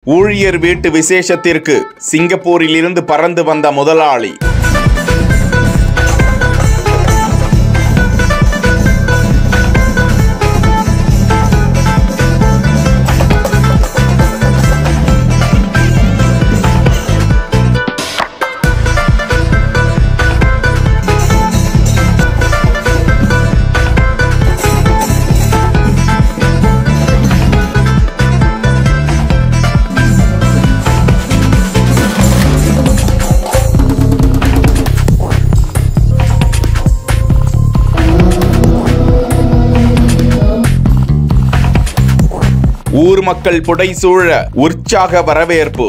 ஊழியர் வீட்டு விசேஷத்திற்கு சிங்கப்பூரில் இருந்து பறந்து வந்த முதலாளி. ஊர் மக்கள் புடைசூழ உற்சாக வரவேற்பு.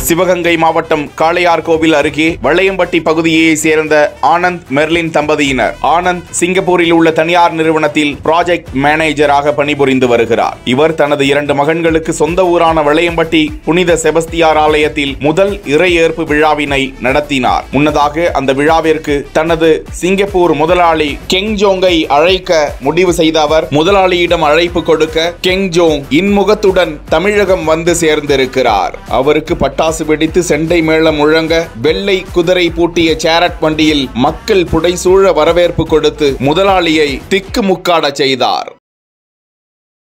சிவகங்கை மாவட்டம் காளையார்கோவில் அருகே வளையம்பட்டி பகுதியை சேர்ந்த ஆனந்த் மெர்லின் தம்பதியினர். ஆனந்த் சிங்கப்பூரில் உள்ள தனியார் நிறுவனத்தில் ப்ராஜெக்ட் மேனேஜராக பணிபுரிந்து வருகிறார். இவர் தனது 2 மகன்களுக்கு சொந்த ஊரான வளையம்பட்டி புனித செபஸ்தியார் ஆலயத்தில் முதல் இறையேற்பு விழாவினை நடத்தினார். முன்னதாக அந்த விழாவிற்கு தனது சிங்கப்பூர் முதலாளி கெங் ஜோங்கை அழைக்க முடிவு செய்த அவர் முதலாளியிடம் அழைப்பு கொடுக்க கெங் ஜோங் இன்முகத்துடன் தமிழகம் வந்து சேர்ந்திருக்கிறார். அவருக்கு பட்டாசு வெடித்து செண்டை மேளம் முழங்க வெள்ளை குதிரை பூட்டிய சேரட் வண்டியில் மக்கள் புடைசூழ வரவேற்பு கொடுத்து முதலாளியை திக்குமுக்காட செய்தார்.